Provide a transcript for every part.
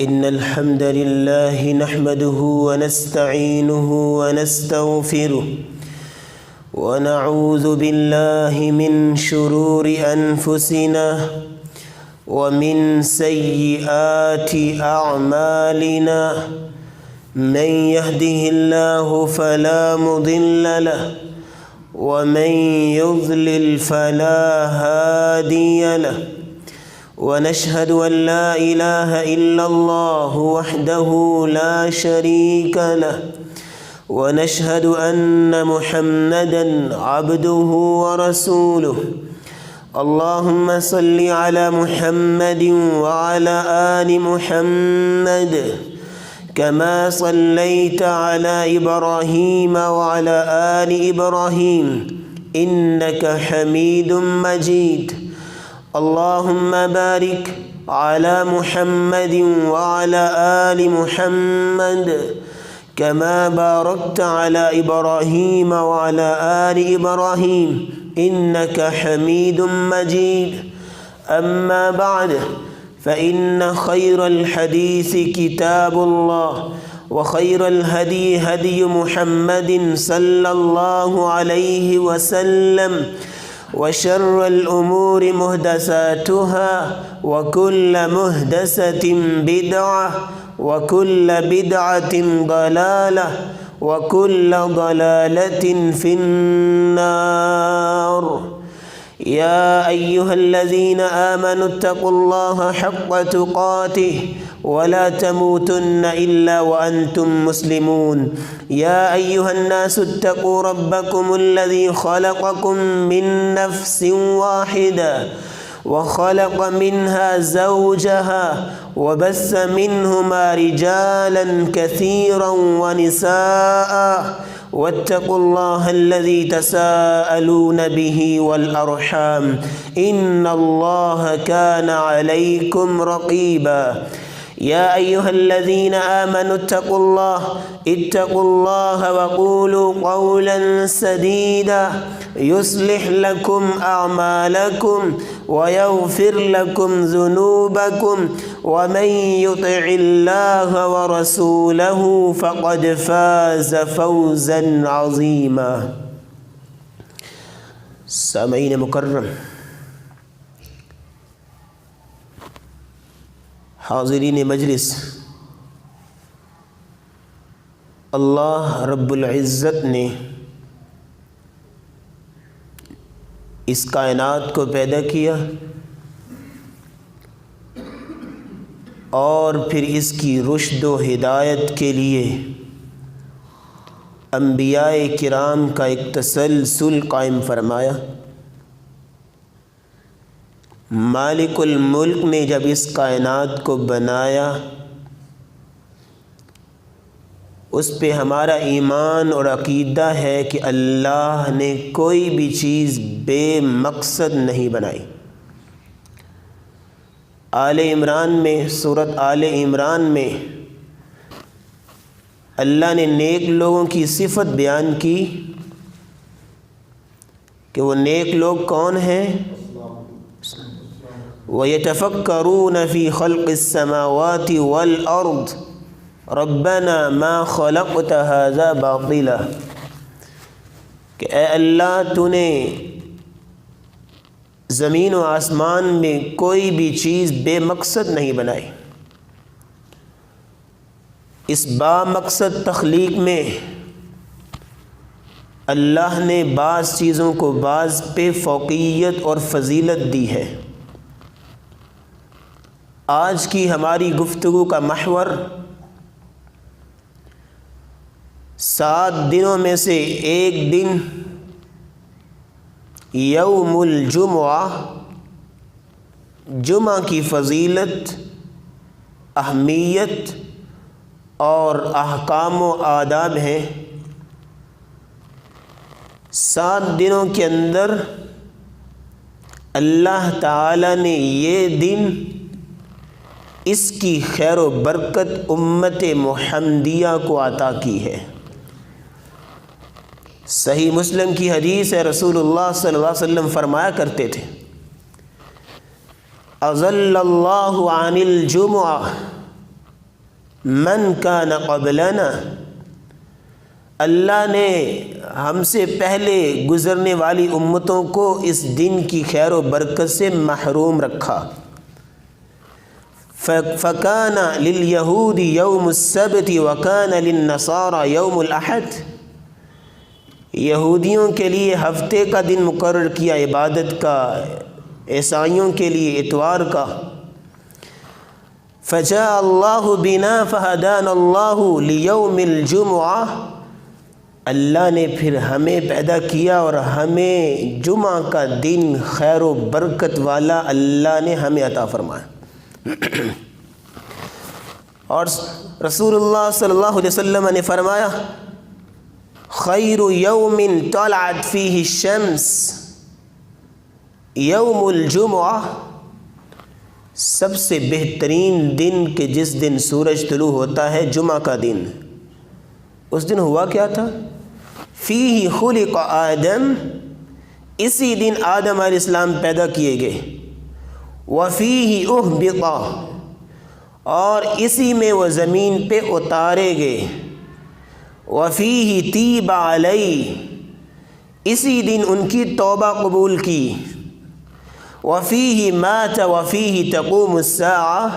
إن الحمد لله نحمده ونستعينه ونستغفره ونعوذ بالله من شرور أنفسنا ومن سيئات أعمالنا من يهده الله فلا مضل له ومن يضلل فلا هادي له ونشهد أن لا إله إلا الله وحده لا شريك له ونشهد أن محمدًا عبده ورسوله اللهم صل على محمد وعلى آل محمد كما صليت على إبراهيم وعلى آل إبراهيم إنك حميد مجيد اللهم بارك على محمد وعلى آل محمد كما باركت على إبراهيم وعلى آل إبراهيم إنك حميد مجيد أما بعد فإن خير الحديث كتاب الله وخير الهدي هدي محمد صلى الله عليه وسلم وشر الأمور محدثاتها وكل محدثة بدعة وكل بدعة ضلالة وكل ضلالة في النار يا أيها الذين آمنوا اتقوا الله حق تقاته ولا تموتن إلا وأنتم مسلمون يا أيها الناس اتقوا ربكم الذي خلقكم من نفس واحدة وخلق منها زوجها وبث منهما رجالا كثيرا ونساء واتقوا الله الذي تساءلون به والأرحام إن الله كان عليكم رقيبا يا أيها الذين آمنوا اتقوا الله وقولوا قولا سديدا يصلح لكم أعمالكم ويغفر لكم ذنوبكم ومن يطع الله ورسوله فقد فاز فوزا عظيما سامعین مکرم، حاضرین مجلس، اللہ رب العزت نے اس کائنات کو پیدا کیا اور پھر اس کی رشد و ہدایت کے لیے انبیاء کرام کا ایک تسلسل قائم فرمایا۔ مالک الملک نے جب اس کائنات کو بنایا، اس پہ ہمارا ایمان اور عقیدہ ہے کہ اللہ نے کوئی بھی چیز بے مقصد نہیں بنائی۔ آل عمران میں، سورۃ آل عمران میں اللہ نے نیک لوگوں کی صفت بیان کی کہ وہ نیک لوگ کون ہیں؟ وَيَتَفَكَّرُونَ فِي خَلْقِ السَّمَاوَاتِ وَالْأَرْضِ رَبَّنَا مَا خَلَقْتَ هَذَا بَاطِلًا، کہ اے اللہ تو نے زمین و آسمان میں کوئی بھی چیز بے مقصد نہیں بنائی۔ اس با مقصد تخلیق میں اللہ نے بعض چیزوں کو بعض پہ فوقیت اور فضیلت دی ہے۔ آج کی ہماری گفتگو کا محور 7 دنوں میں سے ایک دن یوم الجمعہ، جمعہ کی فضیلت، اہمیت اور احکام و آداب ہیں۔ 7 دنوں کے اندر اللہ تعالی نے یہ دن، اس کی خیر و برکت امت محمدیہ کو عطا کی ہے۔ صحیح مسلم کی حدیث ہے، رسول اللہ صلی اللہ علیہ وسلم فرمایا کرتے تھے، اضل اللہ عن الجمعہ من کان قبلنا، اللہ نے ہم سے پہلے گزرنے والی امتوں کو اس دن کی خیر و برکت سے محروم رکھا۔ فَكَانَ لِلْيَهُودِ يَوْمُ السَّبْتِ وَكَانَ لِلنَّصَارَى يَوْمُ الْأَحَدِ، یہودیوں کے لیے ہفتے کا دن مقرر کیا عبادت کا، عیسائیوں کے لیے اتوار کا۔ فَجَاءَ اللَّهُ بِنَا فَهَدَانَ اللَّهُ لِيَوْمِ الْجُمُعَةِ، اللہ نے پھر ہمیں پیدا کیا اور ہمیں جمعہ کا دن خیر و برکت والا اللہ نے ہمیں عطا فرمایا۔ اور رسول اللہ صلی اللہ علیہ وسلم نے فرمایا خیر یوم طلعت فیہ الشمس یوم الجمعہ، سب سے بہترین دن کہ جس دن سورج طلوع ہوتا ہے جمعہ کا دن۔ اس دن ہوا کیا تھا؟ فیہ خلق آدم، اسی دن آدم علیہ السلام پیدا کیے گئے۔ وفیہ اہبط، اور اسی میں وہ زمین پہ اتارے گئے۔ وفیہ تیب علیہ، اسی دن ان کی توبہ قبول کی۔ وفیہ مات وفیہ تقوم الساعہ،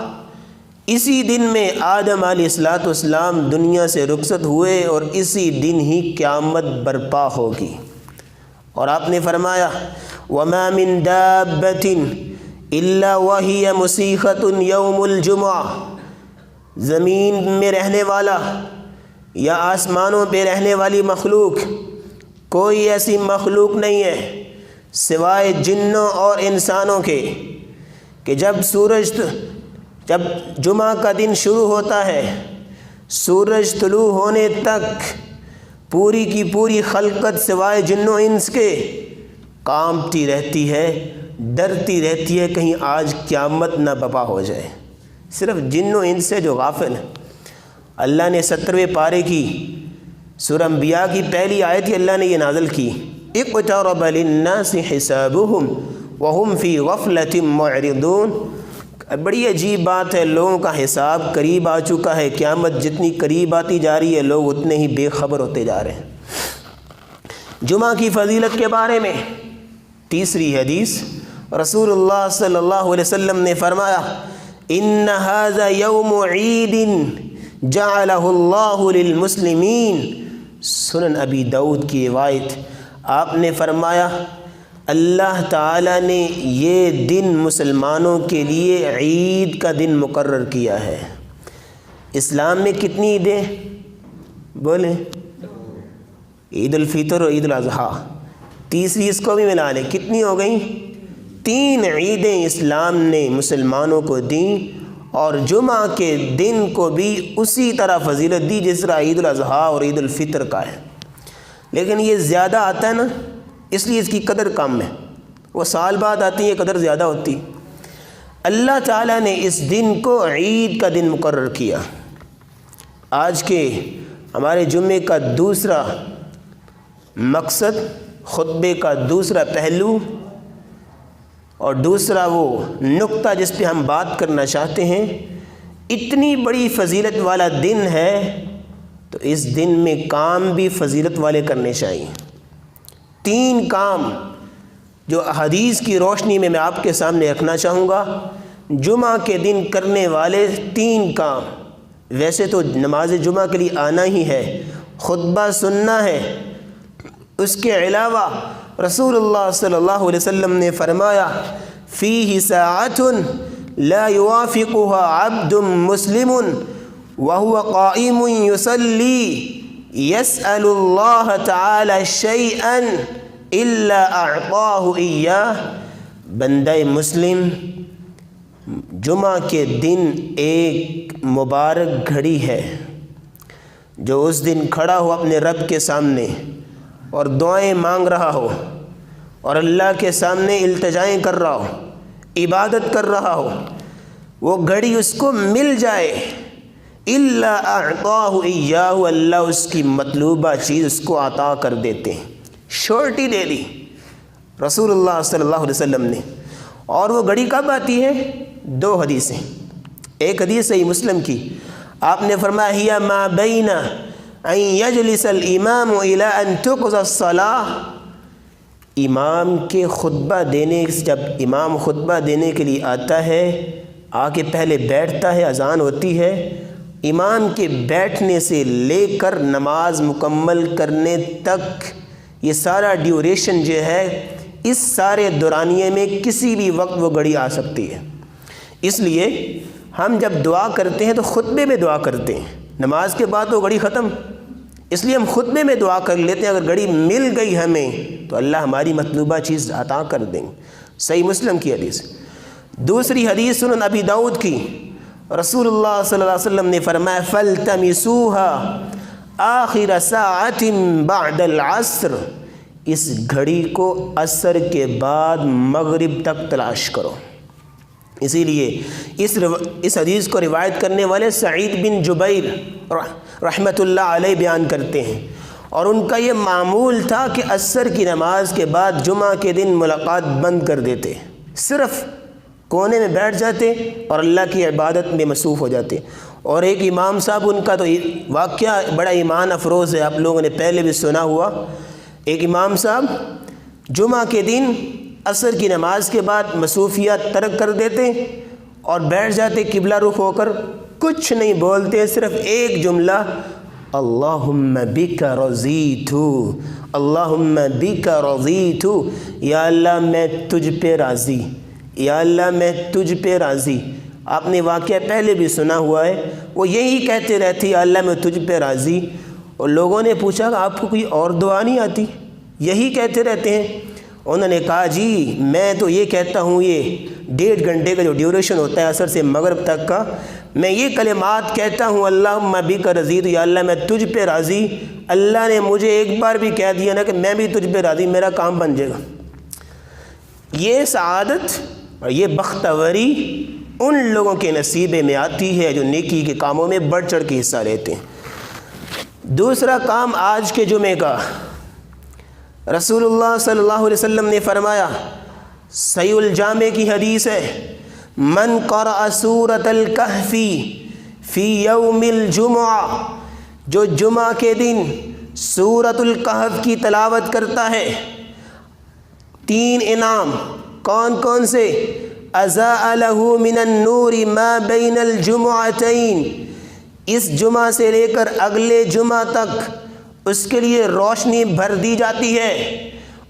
اسی دن میں آدم علیہ السلام دنیا سے رخصت ہوئے اور اسی دن ہی قیامت برپا ہوگی۔ اور آپ نے فرمایا وما من دابۃ الا وہی مسیخۃ یوم الجمعہ، زمین میں رہنے والا یا آسمانوں پہ رہنے والی مخلوق، کوئی ایسی مخلوق نہیں ہے سوائے جنوں اور انسانوں کے کہ جب جمعہ کا دن شروع ہوتا ہے سورج طلوع ہونے تک پوری کی پوری خلقت سوائے جنوں انس کے کانپتی رہتی ہے، ڈرتی رہتی ہے کہیں آج قیامت نہ برپا ہو جائے۔ صرف جنوں انس سے جو غافل ہیں۔ اللہ نے 17ویں پارے کی سورہ انبیاء کی پہلی آیت ہی اللہ نے یہ نازل کی اقترب للناس حسابهم وهم فی غفلۃ معرضون۔ بڑی عجیب بات ہے، لوگوں کا حساب قریب آ چکا ہے، قیامت جتنی قریب آتی جا رہی ہے لوگ اتنے ہی بے خبر ہوتے جا رہے ہیں۔ جمعہ کی فضیلت کے بارے میں تیسری حدیث، رسول اللہ صلی اللہ علیہ وسلم نے فرمایا ان ھذا یوم عید جعلہ اللہ للمسلمین، سنن ابی داؤد کی روایت، آپ نے فرمایا اللہ تعالیٰ نے یہ دن مسلمانوں کے لیے عید کا دن مقرر کیا ہے۔ اسلام میں کتنی عیدیں بولیں؟ عید الفطر اور عید الاضحیٰ، تیسری اس کو بھی ملا لیں، کتنی ہو گئیں؟ 3 عیدیں اسلام نے مسلمانوں کو دیں، اور جمعہ کے دن کو بھی اسی طرح فضیلت دی جس طرح عید الاضحیٰ اور عید الفطر کا ہے۔ لیکن یہ زیادہ آتا ہے نا، اس لیے اس کی قدر کم ہے، وہ سال بعد آتی ہے قدر زیادہ ہوتی۔ اللہ تعالیٰ نے اس دن کو عید کا دن مقرر کیا۔ آج کے ہمارے جمعے کا دوسرا مقصد، خطبے کا دوسرا پہلو اور دوسرا وہ نقطہ جس پہ ہم بات کرنا چاہتے ہیں، اتنی بڑی فضیلت والا دن ہے تو اس دن میں کام بھی فضیلت والے کرنے چاہیے۔ 3 کام جو حدیث کی روشنی میں آپ کے سامنے رکھنا چاہوں گا، جمعہ کے دن کرنے والے 3 کام۔ ویسے تو نماز جمعہ کے لیے آنا ہی ہے، خطبہ سننا ہے، اس کے علاوہ رسول اللہ صلی اللہ علیہ وسلم نے فرمایا فیہ ساعۃ لا یوافقها عبد مسلم وهو قائم یصلی یسأل اللہ تعالی شیئا الا اعطاہ ایاہ، بندہ مسلم جمعہ کے دن ایک مبارک گھڑی ہے جو اس دن کھڑا ہو اپنے رب کے سامنے اور دعائیں مانگ رہا ہو اور اللہ کے سامنے التجائیں کر رہا ہو، عبادت کر رہا ہو، وہ گھڑی اس کو مل جائے، الا اعطاہ ایاہ، اللہ اس کی مطلوبہ چیز اس کو عطا کر دیتے ہیں۔ شورٹی دے دی رسول اللہ صلی اللہ علیہ وسلم نے۔ اور وہ گھڑی کب آتی ہے؟ 2 حدیثیں، ایک حدیث صحیح مسلم کی، آپ نے فرمایا ہی ما بین ان یجلس الامام الی ان تقضى الصلاۃ، امام کے خطبہ دینے، جب امام خطبہ دینے کے لیے آتا ہے، آ کے پہلے بیٹھتا ہے، اذان ہوتی ہے، امام کے بیٹھنے سے لے کر نماز مکمل کرنے تک یہ سارا ڈیوریشن جو ہے، اس سارے دورانیے میں کسی بھی وقت وہ گھڑی آ سکتی ہے۔ اس لیے ہم جب دعا کرتے ہیں تو خطبے میں دعا کرتے ہیں، نماز کے بعد وہ گھڑی ختم، اس لیے ہم خطبے میں دعا کر لیتے ہیں، اگر گھڑی مل گئی ہمیں تو اللہ ہماری مطلوبہ چیز عطا کر دیں گے۔ صحیح مسلم کی حدیث۔ دوسری حدیث سنن ابی داؤد کی، رسول اللہ صلی اللہ علیہ وسلم نے فرمایا فَالْتَمِسُوهَا آخر ساعة بعد العصر، اس گھڑی کو عصر کے بعد مغرب تک تلاش کرو۔ اسی لیے اس حدیث کو روایت کرنے والے سعید بن جبیر رحمۃ اللہ علیہ بیان کرتے ہیں، اور ان کا یہ معمول تھا کہ عصر کی نماز کے بعد جمعہ کے دن ملاقات بند کر دیتے، صرف کونے میں بیٹھ جاتے اور اللہ کی عبادت میں مصروف ہو جاتے۔ اور ایک امام صاحب، ان کا تو واقعہ بڑا ایمان افروز ہے، آپ لوگوں نے پہلے بھی سنا ہوا۔ ایک امام صاحب جمعہ کے دن عصر کی نماز کے بعد مصروفیات ترک کر دیتے اور بیٹھ جاتے قبلہ رخ ہو کر، کچھ نہیں بولتے، صرف ایک جملہ اللہم بک رضیت، اللہم بک رضیت، یا اللہ میں تجھ پہ راضی، یا اللہ میں تجھ پہ راضی۔ آپ نے واقعہ پہلے بھی سنا ہوا ہے، وہ یہی کہتے رہتے یا اللہ میں تجھ پہ راضی، اور لوگوں نے پوچھا کہ آپ کو کوئی اور دعا نہیں آتی؟ یہی کہتے رہتے ہیں۔ انہوں نے کہا جی میں تو یہ کہتا ہوں، یہ 1.5 گھنٹے کا جو ڈیوریشن ہوتا ہے عصر سے مغرب تک کا، میں یہ کلمات کہتا ہوں اللہم بک رضیت، یا اللہ میں تجھ پہ راضی۔ اللہ نے مجھے ایک بار بھی کہہ دیا نا کہ میں بھی تجھ پہ راضی، میرا کام بن جائے گا۔ یہ سعادت اور یہ بختوری ان لوگوں کے نصیبے میں آتی ہے جو نیکی کے کاموں میں بڑھ چڑھ کے حصہ لیتے ہیں۔ دوسرا کام آج کے جمعے کا، رسول اللہ صلی اللہ علیہ وسلم نے فرمایا، صحیح الجامع کی حدیث ہے، من قرأ سورۃ الکہف فی یوم الجمعہ، جو جمعہ کے دن سورۃ الکہف کی تلاوت کرتا ہے، 3 انعام کون کون سے؟ اضاء له من النور ما بین الجمعتین، اس جمعہ سے لے کر اگلے جمعہ تک اس کے لیے روشنی بھر دی جاتی ہے،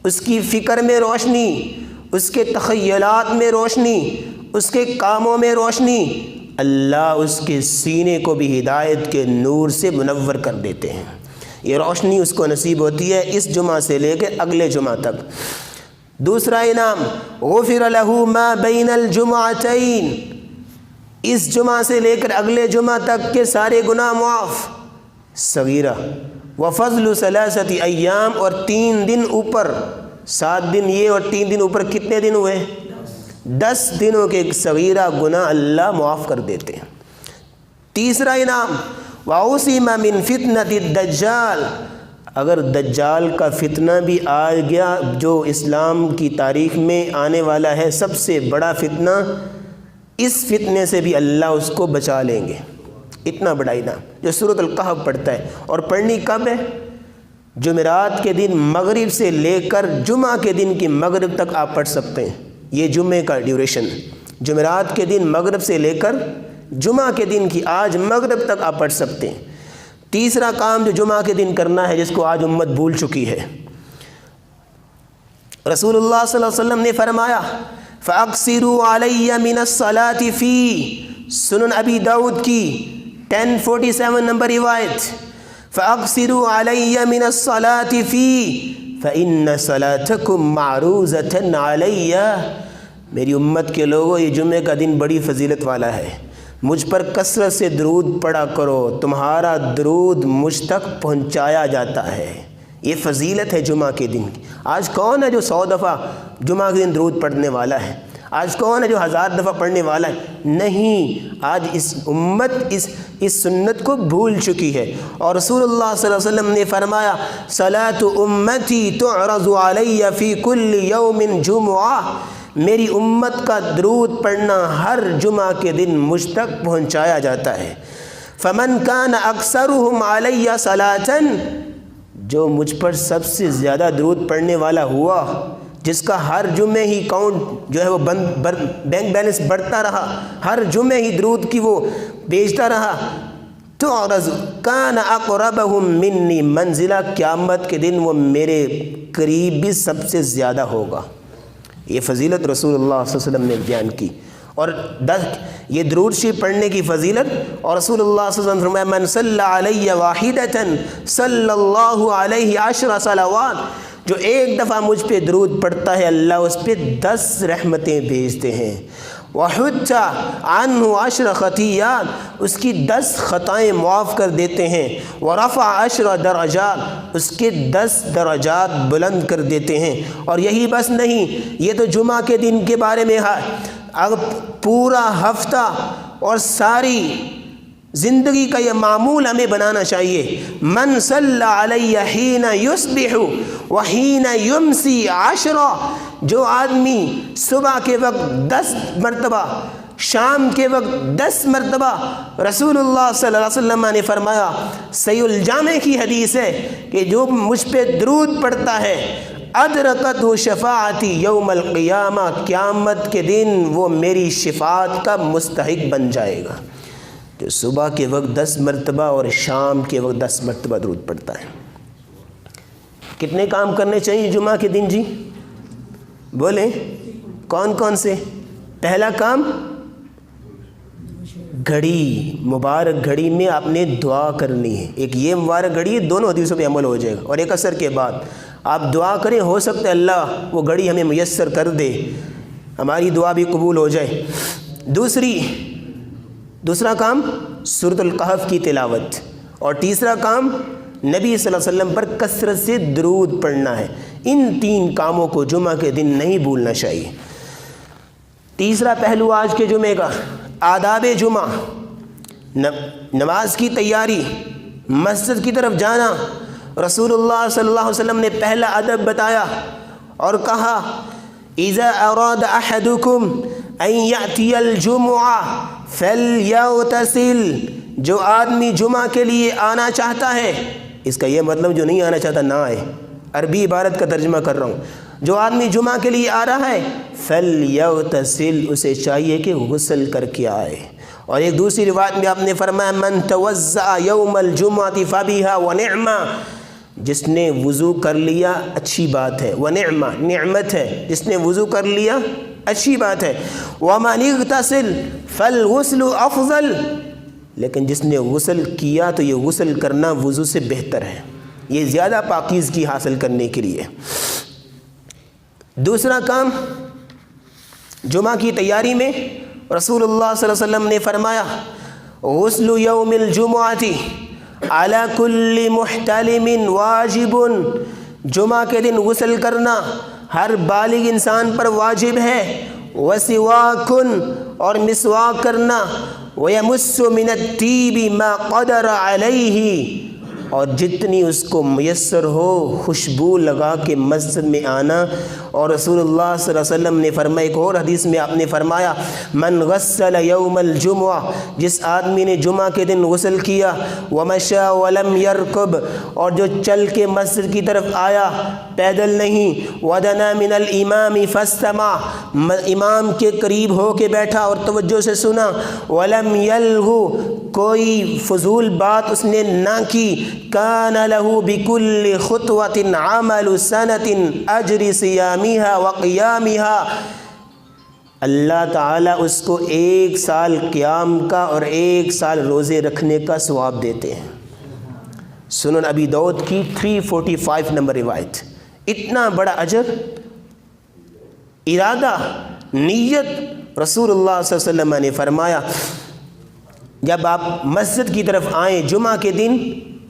اس کی فکر میں روشنی، اس کے تخیلات میں روشنی، اس کے کاموں میں روشنی، اللہ اس کے سینے کو بھی ہدایت کے نور سے منور کر دیتے ہیں۔ یہ روشنی اس کو نصیب ہوتی ہے اس جمعہ سے لے کے اگلے جمعہ تک۔ دوسرا انعام غفر له ما بین الجمعتین، اس جمعہ سے لے کر اگلے جمعہ تک کے سارے گناہ معاف، صغیرہ وفضل 3 ایام، اور 3 دن اوپر، 7 دن یہ اور 3 دن اوپر، کتنے دن ہوئے؟ 10 دنوں کے صغیرہ گناہ اللہ معاف کر دیتے ہیں۔ تیسرا انعام وعصم من فتنة الدجال، اگر دجال کا فتنہ بھی آ گیا جو اسلام کی تاریخ میں آنے والا ہے سب سے بڑا فتنہ، اس فتنے سے بھی اللہ اس کو بچا لیں گے۔ اتنا بڑا انعام جو سورۃ الکہف پڑھتا ہے، اور پڑھنی کب ہے؟ جمعرات کے دن مغرب سے لے کر جمعہ کے دن کی مغرب تک آپ پڑھ سکتے ہیں، یہ جمعے کا ڈیوریشن ہے۔ جمعرات کے دن مغرب سے لے کر جمعہ کے دن کی آج مغرب تک آپ پڑھ سکتے ہیں۔ تیسرا کام جو جمعہ کے دن کرنا ہے، جس کو آج امت بھول چکی ہے، رسول اللہ صلی اللہ علیہ وسلم نے فرمایا فَأَقْصِرُوا عَلَيَّ مِنَ الصَّلَاةِ فِي، سنن ابی داؤد کی 1047 نمبر روایت، فَأَقْصِرُوا عَلَيَّ مِنَ الصَّلَاةِ فِي فَإِنَّ صَلَاتَكُمْ مَعْرُوضَةً عَلَيَّ، میری امت کے لوگوں یہ جمعے کا دن بڑی فضیلت والا ہے، مجھ پر کثرت سے درود پڑھا کرو، تمہارا درود مجھ تک پہنچایا جاتا ہے۔ یہ فضیلت ہے جمعہ کے دن کی۔ آج کون ہے جو 100 دفعہ جمعہ کے دن درود پڑھنے والا ہے؟ آج کون ہے جو 1000 دفعہ پڑھنے والا ہے؟ نہیں، آج اس امت اس سنت کو بھول چکی ہے۔ اور رسول اللہ صلی اللہ علیہ وسلم نے فرمایا صلاة امتی تعرض علی فی کل یوم جمعہ، میری امت کا درود پڑھنا ہر جمعہ کے دن مجھ تک پہنچایا جاتا ہے۔ فمن کان اکثرہم علی صلاۃ، جو مجھ پر سب سے زیادہ درود پڑھنے والا ہوا، جس کا ہر جمعے ہی اکاؤنٹ جو ہے وہ بینک بیلنس بڑھتا رہا، ہر جمعے ہی درود کی وہ بیچتا رہا، تو کان اقربہم منی منزلہ، قیامت کے دن وہ میرے قریب بھی سب سے زیادہ ہوگا۔ یہ فضیلت رسول اللہ صلی اللہ علیہ وسلم نے بیان کی، اور یہ درود شریف پڑھنے کی فضیلت، اور رسول اللہ صلی اللہ علیہ وسلم فرمایا من صلی علی واحدۃ صلی اللہ علیہ عشر صلوات، جو ایک دفعہ مجھ پہ درود پڑھتا ہے اللہ اس پہ 10 رحمتیں بھیجتے ہیں، وحط عنہ 10 خطیات، اس کی 10 خطائیں معاف کر دیتے ہیں، ورفع 10 درجات، اس کے 10 درجات بلند کر دیتے ہیں۔ اور یہی بس نہیں، یہ تو جمعہ کے دن کے بارے میں ہے، اب پورا ہفتہ اور ساری زندگی کا یہ معمول ہمیں بنانا چاہیے۔ من صلی علی حین یصبح وحین یمسی 10، جو آدمی صبح کے وقت 10 مرتبہ، شام کے وقت 10 مرتبہ، رسول اللہ صلی اللہ علیہ وسلم نے فرمایا، صحیح الجامع کی حدیث ہے کہ جو مجھ پہ درود پڑھتا ہے ادرکتہ شفاعتی یوم القیامہ، قیامت کے دن وہ میری شفاعت کا مستحق بن جائے گا۔ جو صبح کے وقت 10 مرتبہ اور شام کے وقت 10 مرتبہ درود پڑھتا ہے۔ کتنے کام کرنے چاہیے جمعہ کے دن جی؟ بولیں کون کون سے؟ پہلا کام، گھڑی، مبارک گھڑی میں آپ نے دعا کرنی ہے۔ ایک یہ مبارک گھڑی ہے، دونوں حدیثوں پہ عمل ہو جائے گا، اور ایک عصر کے بعد آپ دعا کریں، ہو سکتا ہے اللہ وہ گھڑی ہمیں میسر کر دے، ہماری دعا بھی قبول ہو جائے۔ دوسرا کام سورۃ الکہف کی تلاوت، اور تیسرا کام نبی صلی اللہ علیہ وسلم پر کثرت سے درود پڑھنا ہے۔ ان 3 کاموں کو جمعہ کے دن نہیں بھولنا چاہیے۔ تیسرا پہلو آج کے جمعے کا، آداب جمعہ، نماز کی تیاری، مسجد کی طرف جانا۔ رسول اللہ صلی اللہ علیہ وسلم نے پہلا ادب بتایا اور کہا اذا اراد احدکم ان یأتی الجمعہ فلیغتسل، جو آدمی جمعہ کے لیے آنا چاہتا ہے، اس کا یہ مطلب جو نہیں آنا چاہتا نہ آئے، عربی عبارت کا ترجمہ کر رہا ہوں، جو آدمی جمعہ کے لیے آ رہا ہے فلیغتسل، اسے چاہیے کہ غسل کر کے آئے۔ اور ایک دوسری روایت میں آپ نے فرمایا من توضأ یوم الجمعہ فبہا ونعما، جس نے وضو کر لیا اچھی بات ہے، ونعما نعمت ہے، جس نے وضو کر لیا اچھی بات ہے، ومن اغتسل فالغسل افضل، لیکن جس نے غسل کیا تو یہ غسل کرنا وضو سے بہتر ہے، یہ زیادہ پاکیزگی حاصل کرنے کے لیے۔ دوسرا کام جمعہ کی تیاری میں رسول اللہ صلی اللہ علیہ وسلم نے فرمایا غسل یوم الجمعۃ علی کل محتلم واجب، جمعہ کے دن غسل کرنا ہر بالغ انسان پر واجب ہے، وسواک، اور مسواک کرنا، ویمس من الطیب ما قدر علیہ، اور جتنی اس کو میسر ہو خوشبو لگا کے مسجد میں آنا۔ اور رسول اللہ صلی اللہ علیہ وسلم نے فرمایا، ایک اور حدیث میں آپ نے فرمایا من غسل یوم الجمعہ، جس آدمی نے جمعہ کے دن غسل کیا، ومشى ولم يركب، اور جو چل کے مسجد کی طرف آیا پیدل نہیں، ودنا من الامام فاستمع، امام کے قریب ہو کے بیٹھا اور توجہ سے سنا، ولم یلغو، کوئی فضول بات اس نے نہ کی، کان له بكل خطوة عمل سنة اجر صیامها وقیامها، اللہ تعالیٰ اس کو 1 سال قیام کا اور 1 سال روزے رکھنے کا ثواب دیتے ہیں۔ سنن ابی داؤد کی 345 نمبر روایت۔ اتنا بڑا اجر، ارادہ، نیت، رسول اللہ صلی اللہ علیہ وسلم نے فرمایا جب آپ مسجد کی طرف آئیں جمعہ کے دن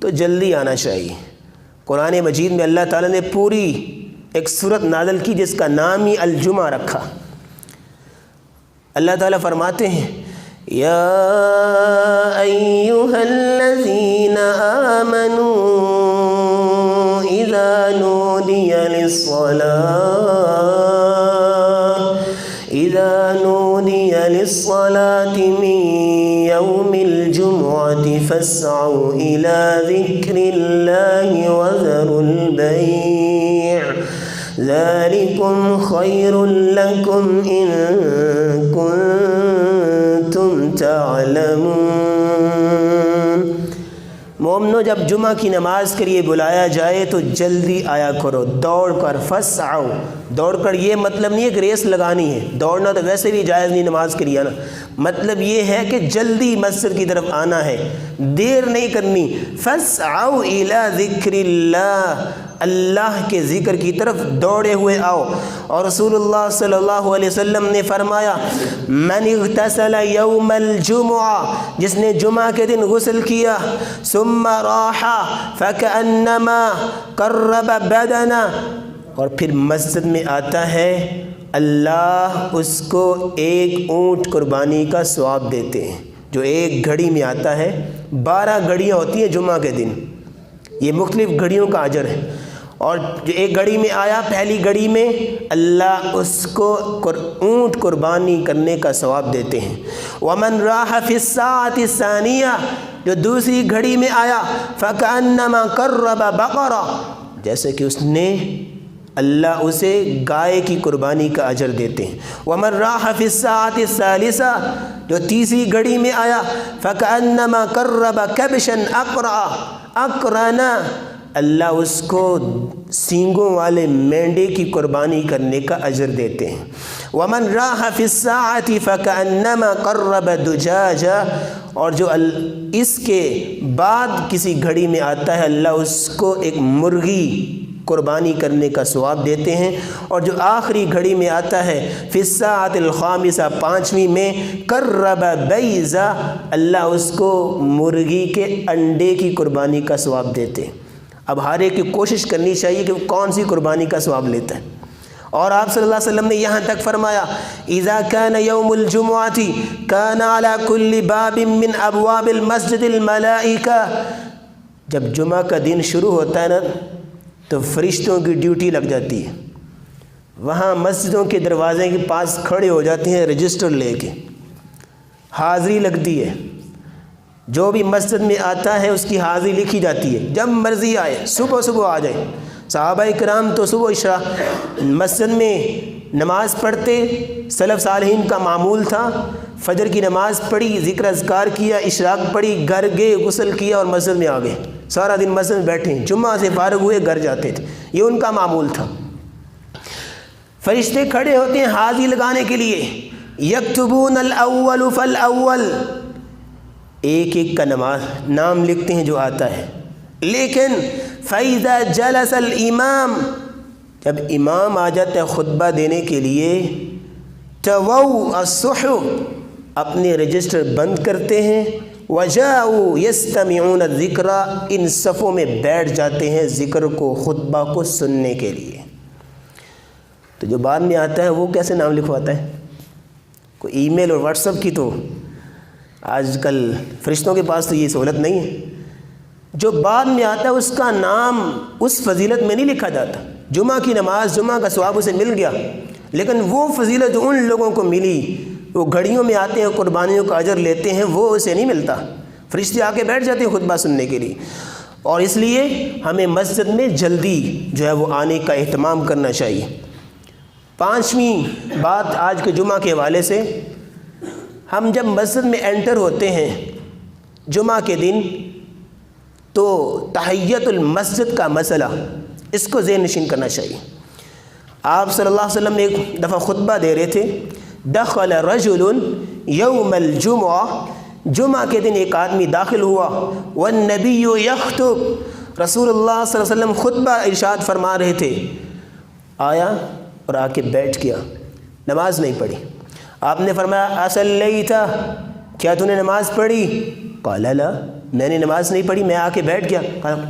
تو جلدی آنا چاہیے۔ قرآن مجید میں اللہ تعالیٰ نے پوری ایک سورت نازل کی جس کا نام ہی الجمعہ رکھا۔ اللہ تعالیٰ فرماتے ہیں یا ایہا الذین آمنوا اذا نودی للصلاة من یوم الجمعة فاسعوا إلى ذكر الله وذروا البيع ذلكم خير لكم إن كنتم تعلمون۔ مومنو، جب جمعہ کی نماز کے لیے بلایا جائے تو جلدی آیا کرو، دوڑ کر۔ فسعوا، دوڑ کر یہ مطلب نہیں ہے کہ ریس لگانی ہے، دوڑنا تو ویسے بھی جائز نہیں نماز کے لیے نا، مطلب یہ ہے کہ جلدی مسجد کی طرف آنا ہے، دیر نہیں کرنی۔ فسعوا الی ذکر اللہ، اللہ کے ذکر کی طرف دوڑے ہوئے آؤ۔ اور رسول اللہ صلی اللہ علیہ وسلم نے فرمایا من اغتسل یوم الجمعہ، جس نے جمعہ کے دن غسل کیا، ثم راح فکأنما قرب بدنا، اور پھر مسجد میں آتا ہے، اللہ اس کو ایک اونٹ قربانی کا ثواب دیتے ہیں۔ جو ایک گھڑی میں آتا ہے، 12 گھڑیاں ہوتی ہیں جمعہ کے دن، یہ مختلف گھڑیوں کا اجر ہے، اور جو ایک گھڑی میں آیا، پہلی گھڑی میں اللہ اس کو اونٹ قربانی کرنے کا ثواب دیتے ہیں۔ ومن راح فی الساعۃ الثانیہ، جو دوسری گھڑی میں آیا، فکأنما قرب بقرہ، جیسے کہ اس نے، اللہ اسے گائے کی قربانی کا اجر دیتے ہیں۔ ومن راح فی الساعۃ الثالثہ، جو تیسری گھڑی میں آیا، فکأنما قرب کبشا اقرنا، اللہ اس کو سینگوں والے مینڈے کی قربانی کرنے کا اجر دیتے ہیں۔ ومن راح فی الساعۃ فکأنما قرب دجاجہ، اور جو اس کے بعد کسی گھڑی میں آتا ہے، اللہ اس کو ایک مرغی قربانی کرنے کا ثواب دیتے ہیں۔ اور جو آخری گھڑی میں آتا ہے، فی الساعۃ الخامسہ، 5ویں میں، قرب بیضہ، اللہ اس کو مرغی کے انڈے کی قربانی کا ثواب دیتے ہیں۔ اب ہر ایک کی کوشش کرنی چاہیے کہ وہ کون سی قربانی کا ثواب لیتا ہے۔ اور آپ صلی اللہ علیہ وسلم نے یہاں تک فرمایا اذا كان يوم الجمعة كان على كل باب من ابواب المسجد الملائکہ، جب جمعہ کا دن شروع ہوتا ہے نا تو فرشتوں کی ڈیوٹی لگ جاتی ہے، وہاں مسجدوں کے دروازے کے پاس کھڑے ہو جاتے ہیں رجسٹر لے کے، حاضری لگتی ہے، جو بھی مسجد میں آتا ہے اس کی حاضری لکھی جاتی ہے، جب مرضی آئے، صبح صبح آ جائے۔ صحابہ کرام تو صبح مسجد میں نماز پڑھتے، سلف صالحین کا معمول تھا، فجر کی نماز پڑھی، ذکر اذکار کیا، اشراق پڑھی، گھر گئے، غسل کیا اور مسجد میں آ گئے، سارا دن مسجد میں بیٹھے، جمعہ سے فارغ ہوئے گھر جاتے تھے، یہ ان کا معمول تھا۔ فرشتے کھڑے ہوتے ہیں حاضری لگانے کے لیے، یکتبون الاول فالاول، ایک ایک کا نام لکھتے ہیں جو آتا ہے، لیکن فَإِذَا جَلَسَ الْإِمَامِ، جب امام آ جاتا ہے خطبہ دینے کے لیے، تَوَوْا الصُّحُفَ، اپنے رجسٹر بند کرتے ہیں، وَجَاءُوا يَسْتَمِعُونَ الذِّكْرَ، ان صفوں میں بیٹھ جاتے ہیں ذکر کو، خطبہ کو سننے کے لیے۔ تو جو بعد میں آتا ہے وہ کیسے نام لکھواتا ہے؟ کوئی ای میل اور واٹس ایپ کی تو آج کل فرشتوں کے پاس تو یہ سہولت نہیں ہے، جو بعد میں آتا ہے اس کا نام اس فضیلت میں نہیں لکھا جاتا۔ جمعہ کی نماز، جمعہ کا ثواب اسے مل گیا، لیکن وہ فضیلت جو ان لوگوں کو ملی، وہ گھڑیوں میں آتے ہیں، قربانیوں کا اجر لیتے ہیں، وہ اسے نہیں ملتا۔ فرشتے آ کے بیٹھ جاتے ہیں خطبہ سننے کے لیے، اور اس لیے ہمیں مسجد میں جلدی جو ہے وہ آنے کا اہتمام کرنا چاہیے۔ 5ویں بات آج کے جمعہ کے حوالے سے، ہم جب مسجد میں انٹر ہوتے ہیں جمعہ کے دن تو تحیت المسجد کا مسئلہ، اس کو ذہن نشین کرنا چاہیے۔ آپ صلی اللہ علیہ وسلم نے ایک دفعہ خطبہ دے رہے تھے، دخل رجل یوم الجمعہ، جمعہ کے دن ایک آدمی داخل ہوا، والنبی یخطب، رسول اللہ صلی اللہ علیہ وسلم خطبہ ارشاد فرما رہے تھے، آیا اور آ کے بیٹھ گیا، نماز نہیں پڑھی۔ آپ نے فرمایا اصلیت، کیا تو نے نماز پڑھی؟ قال لا، میں نے نماز نہیں پڑھی، میں آ کے بیٹھ گیا۔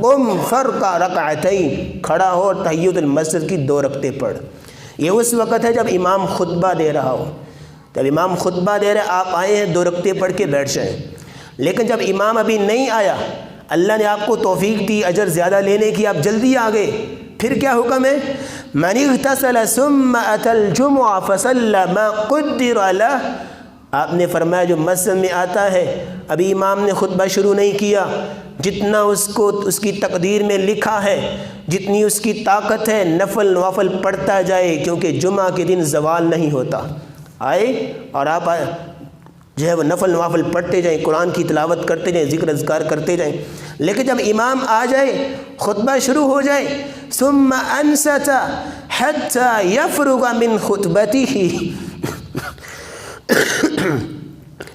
قم فرقع رکعتین، کھڑا ہو اور تحیت المسجد کی 2 رکعتیں پڑھ۔ یہ اس وقت ہے جب امام خطبہ دے رہا ہو، جب امام خطبہ دے رہے آپ آئے ہیں 2 رکعتیں پڑھ کے بیٹھ جائیں، لیکن جب امام ابھی نہیں آیا، اللہ نے آپ کو توفیق دی اجر زیادہ لینے کی، آپ جلدی آ گئے، پھر کیا حکم ہے؟ من اغتسل ثم اتى الجمعہ فصلى ما قدر له، آپ نے فرمایا جو مسجد میں آتا ہے ابھی امام نے خطبہ شروع نہیں کیا، جتنا اس کی تقدیر میں لکھا ہے، جتنی اس کی طاقت ہے، نفل نوافل پڑھتا جائے، کیونکہ جمعہ کے دن زوال نہیں ہوتا۔ آئے اور آپ جو ہے وہ نفل نوافل پڑھتے جائیں، قرآن کی تلاوت کرتے جائیں، ذکر اذکار کرتے جائیں۔ لیکن جب امام آ جائے، خطبہ شروع ہو جائے، ثم انصت حتی یفرغ من خطبتہ،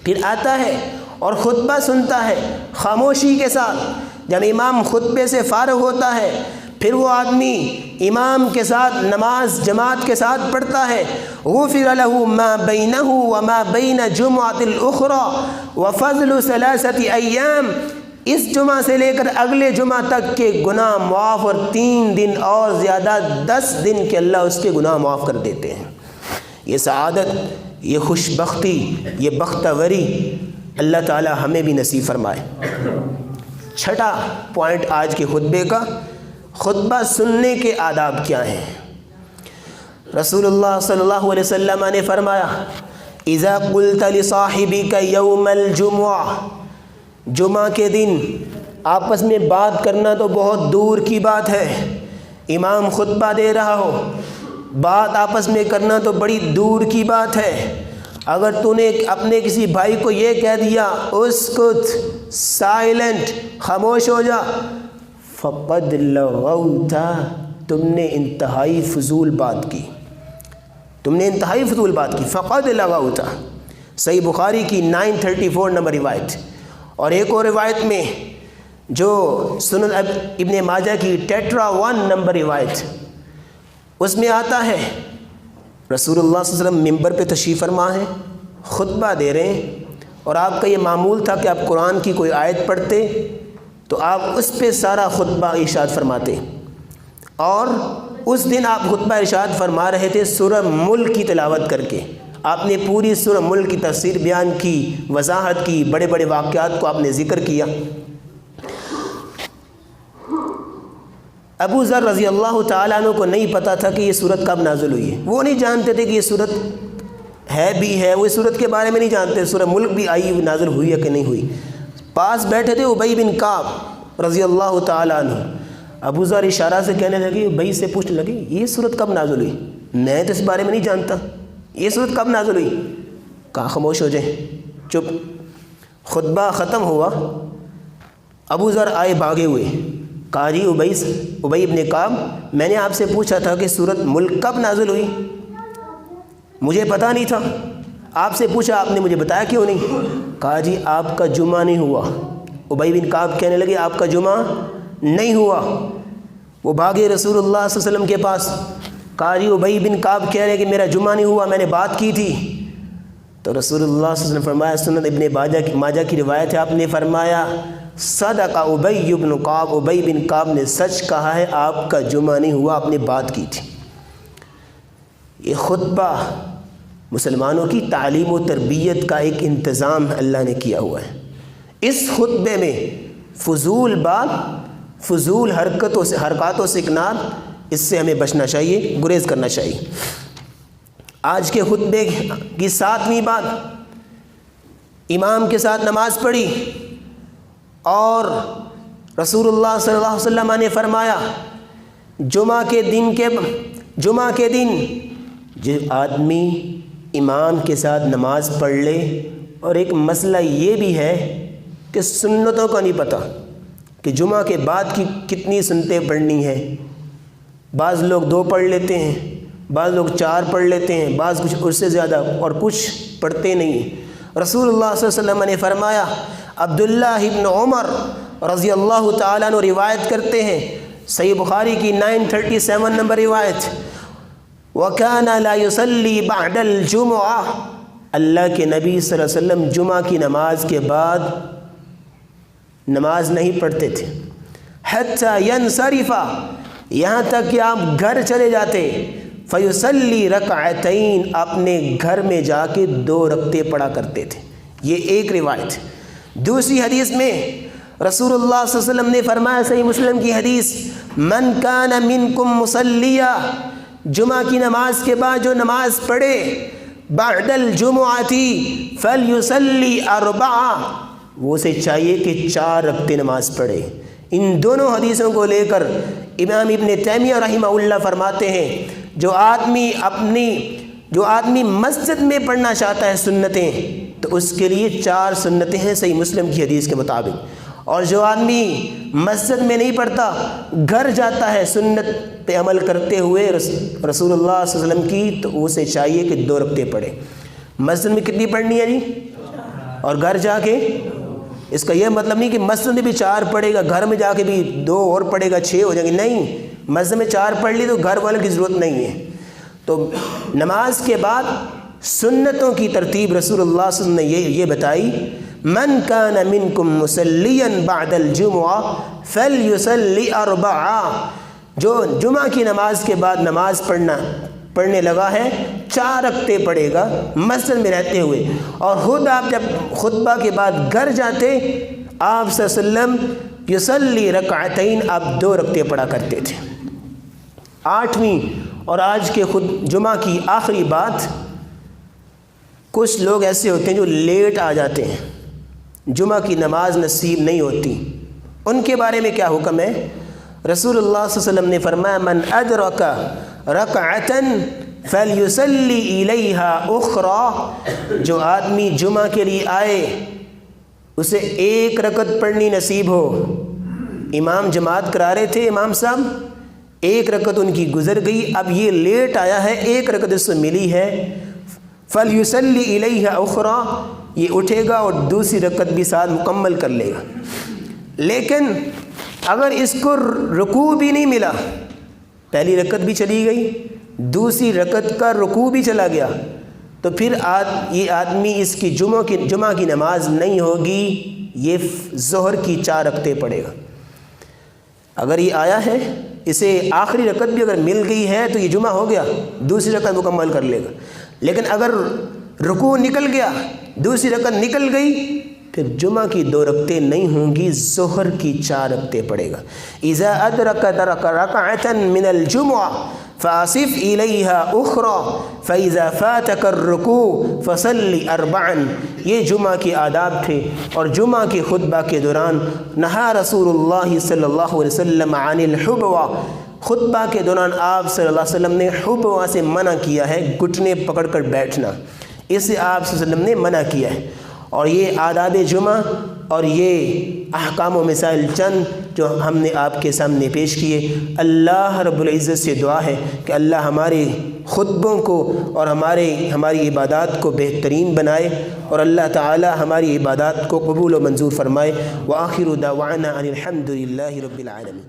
پھر آتا ہے اور خطبہ سنتا ہے خاموشی کے ساتھ۔ جب امام خطبے سے فارغ ہوتا ہے، پھر وہ آدمی امام کے ساتھ نماز جماعت کے ساتھ پڑھتا ہے، غفر له ما بینہ وما بین جمعۃ الاخری وفضل ثلاثۃ ایام، اس جمعہ سے لے کر اگلے جمعہ تک کے گناہ معاف، اور 3 دن اور زیادہ 10 دن کے اللہ اس کے گناہ معاف کر دیتے ہیں۔ یہ سعادت، یہ خوش بختی، یہ بختوری اللہ تعالی ہمیں بھی نصیب فرمائے۔ چھٹا پوائنٹ آج کے خطبے کا، خطبہ سننے کے آداب کیا ہیں۔ رسول اللہ صلی اللہ علیہ وسلم نے فرمایا اذا قلت لصاحبک یوم الجمعہ، جمعہ کے دن آپس میں بات کرنا تو بہت دور کی بات ہے، امام خطبہ دے رہا ہو، بات آپس میں کرنا تو بڑی دور کی بات ہے۔ اگر تو نے اپنے کسی بھائی کو یہ کہہ دیا اسکت، سائلنٹ، خاموش ہو جا، فقد لغوت، تم نے انتہائی فضول بات کی، تم نے انتہائی فضول بات کی، فقد لغوت۔ صحیح بخاری کی 934 نمبر روایت۔ اور ایک اور روایت میں جو سنن ابن ماجہ کی ٹیٹرا 1 نمبر روایت، اس میں آتا ہے رسول اللہ صلی اللہ علیہ وسلم ممبر پہ تشریف فرما ہے، خطبہ دے رہے ہیں، اور آپ کا یہ معمول تھا کہ آپ قرآن کی کوئی آیت پڑھتے تو آپ اس پہ سارا خطبہ ارشاد فرماتے، اور اس دن آپ خطبہ ارشاد فرما رہے تھے سورہ ملک کی تلاوت کر کے۔ آپ نے پوری سورہ ملک کی تفسیر بیان کی، وضاحت کی، بڑے بڑے واقعات کو آپ نے ذکر کیا۔ ابو ذر رضی اللہ تعالیٰ عنہ کو نہیں پتا تھا کہ یہ سورت کب نازل ہوئی ہے، وہ نہیں جانتے تھے کہ یہ سورت ہے بھی ہے، وہ اس سورت کے بارے میں نہیں جانتے سورہ ملک بھی آئی نازل ہوئی ہے کہ نہیں ہوئی۔ پاس بیٹھے تھے ابی بن کعب رضی اللہ تعالیٰ عنہ، ابو ذر اشارہ سے کہنے لگے، ابی سے پوچھنے لگے یہ سورت کب نازل ہوئی، میں تو اس بارے میں نہیں جانتا، یہ سورت کب نازل ہوئی؟ کہا خاموش ہو جائیں، چپ۔ خطبہ ختم ہوا، ابو ذر آئے بھاگے ہوئے، کہا جی ابی ابن کعب، میں نے آپ سے پوچھا تھا کہ سورت ملک کب نازل ہوئی، مجھے پتہ نہیں تھا، آپ سے پوچھا، آپ نے مجھے بتایا کیوں نہیں؟ کہا جی آپ کا جمعہ نہیں ہوا۔ ابی بن کعب کہنے لگے آپ کا جمعہ نہیں ہوا۔ وہ بھاگے رسول اللہ صلی اللہ علیہ وسلم کے پاس، کہا جی ابی بن کعب کہہ رہے کہ میرا جمعہ نہیں ہوا، میں نے بات کی تھی۔ تو رسول اللہ صلی اللہ علیہ وسلم فرمایا، سنن ابن ماجہ کی روایت ہے، آپ نے فرمایا صدق ابی بن کعب، ابی بن کعب نے سچ کہا ہے، آپ کا جمعہ نہیں ہوا، آپ نے بات کی تھی۔ یہ خطبہ مسلمانوں کی تعلیم و تربیت کا ایک انتظام اللہ نے کیا ہوا ہے۔ اس خطبے میں فضول بات، فضول حرکاتوں سے کنار، اس سے ہمیں بچنا چاہیے، گریز کرنا چاہیے۔ آج کے خطبے کی 7ویں بات، امام کے ساتھ نماز پڑھی اور رسول اللہ صلی اللہ علیہ وسلم نے فرمایا جمعہ کے دن جو آدمی امام کے ساتھ نماز پڑھ لے، اور ایک مسئلہ یہ بھی ہے کہ سنتوں کا نہیں پتہ کہ جمعہ کے بعد کی کتنی سنتیں پڑھنی ہیں، بعض لوگ 2 پڑھ لیتے ہیں، بعض لوگ 4 پڑھ لیتے ہیں، بعض کچھ اس سے زیادہ، اور کچھ پڑھتے نہیں ہیں۔ رسول اللہ صلی اللہ علیہ وسلم نے فرمایا، عبداللہ ابن عمر رضی اللہ تعالیٰ عنہ روایت کرتے ہیں، صحیح بخاری کی 937 نمبر روایت، وَكَانَ لَا يُصَلِّي بَعْدَ الْجُمُعَةِ، اللہ کے نبی صلی اللہ علیہ وسلم جمعہ کی نماز کے بعد نماز نہیں پڑھتے تھے، حَتَّى يَنْصَرِفَ، یہاں تک کہ آپ گھر چلے جاتے، فَيُصَلِّي رَكْعَتَيْن، اپنے گھر میں جا کے 2 رکعتیں پڑھا کرتے تھے۔ یہ ایک روایت۔ دوسری حدیث میں رسول اللہ صلی اللہ علیہ وسلم نے فرمایا، صحیح مسلم کی حدیث، من کان منکم مصلیہ، جمعہ کی نماز کے بعد جو نماز پڑھے، بعد الجمعتی فلیصلی اربعہ، وہ اسے چاہیے کہ 4 رکعتیں نماز پڑھے۔ ان دونوں حدیثوں کو لے کر امام ابن تیمیہ رحمہ اللہ فرماتے ہیں جو آدمی مسجد میں پڑھنا چاہتا ہے سنتیں تو اس کے لیے 4 سنتیں ہیں صحیح مسلم کی حدیث کے مطابق، اور جو آدمی مسجد میں نہیں پڑھتا گھر جاتا ہے سنت پہ عمل کرتے ہوئے رسول اللہ صلی اللہ علیہ وسلم کی، تو اسے چاہیے کہ 2 رکعتیں پڑھے۔ مسجد میں کتنی پڑھنی ہے جی؟ اور گھر جا کے، اس کا یہ مطلب نہیں کہ مسجد میں بھی 4 پڑھے گا گھر میں جا کے بھی 2 اور پڑھے گا 6 ہو جائیں گے، نہیں، مسجد میں 4 پڑھ لی تو گھر والوں کی ضرورت نہیں ہے۔ تو نماز کے بعد سنتوں کی ترتیب رسول اللہ صلی اللہ علیہ وسلم نے یہ بتائی، من کان منکم مصلیا بعد الجمعہ فلیصلی اربعہ، جو جمعہ کی نماز کے بعد نماز پڑھنے لگا ہے 4 رکعتیں پڑھے گا مسجد میں رہتے ہوئے، اور خود آپ جب خطبہ کے بعد گھر جاتے آپ صلی اللہ علیہ وسلم یصلی رکعتین، آپ 2 رکعتیں پڑھا کرتے تھے۔ 8ویں اور آج کے خود جمعہ کی آخری بات، کچھ لوگ ایسے ہوتے ہیں جو لیٹ آ جاتے ہیں، جمعہ کی نماز نصیب نہیں ہوتی، ان کے بارے میں کیا حکم ہے؟ رسول اللہ صلی اللہ علیہ وسلم نے فرمایا من ادرک رکعتا فلیصلی الیہا اخری، جو آدمی جمعہ کے لیے آئے اسے 1 رکعت پڑھنی نصیب ہو، امام جماعت کرا رہے تھے، امام صاحب 1 رکعت ان کی گزر گئی، اب یہ لیٹ آیا ہے 1 رکعت اس سے ملی ہے، فلیصلی الیہا اخری، یہ اٹھے گا اور دوسری رکعت بھی ساتھ مکمل کر لے گا۔ لیکن اگر اس کو رکوع بھی نہیں ملا، پہلی رکعت بھی چلی گئی دوسری رکعت کا رکوع بھی چلا گیا، تو پھر یہ آدمی اس کی جمعہ کی نماز نہیں ہوگی، یہ ظہر کی 4 رکعتیں پڑھے گا۔ اگر یہ آیا ہے اسے آخری رکعت بھی اگر مل گئی ہے تو یہ جمعہ ہو گیا، دوسری رکعت مکمل کر لے گا، لیکن اگر رکوع نکل گیا دوسری رکعت نکل گئی پھر جمعہ کی 2 رکعتیں نہیں ہوں گی، ظہر کی 4 رکعتیں پڑھے گا۔ اذا ادرک رکعتا من الجمعہ فاصف الیہا اخری فاذا فاتک الرکوع فصلی 4، یہ جمعہ کے آداب تھے، اور جمعہ کے خطبہ کے دوران نہا رسول اللہ صلی اللہ علیہ وسلم عن الحبوہ، خطبہ کے دوران آپ صلی اللہ علیہ وسلم نے حبوہ سے منع کیا ہے، گھٹنے پکڑ کر بیٹھنا، اسے آپ صلی اللہ علیہ وسلم نے منع کیا ہے۔ اور یہ آداب جمعہ اور یہ احکام و مسائل چند جو ہم نے آپ کے سامنے پیش کیے، اللہ رب العزت سے دعا ہے کہ اللہ ہمارے خطبوں کو اور ہماری عبادات کو بہترین بنائے، اور اللہ تعالی ہماری عبادات کو قبول و منظور فرمائے۔ وآخر دعوانا ان الحمد للہ رب العالمین۔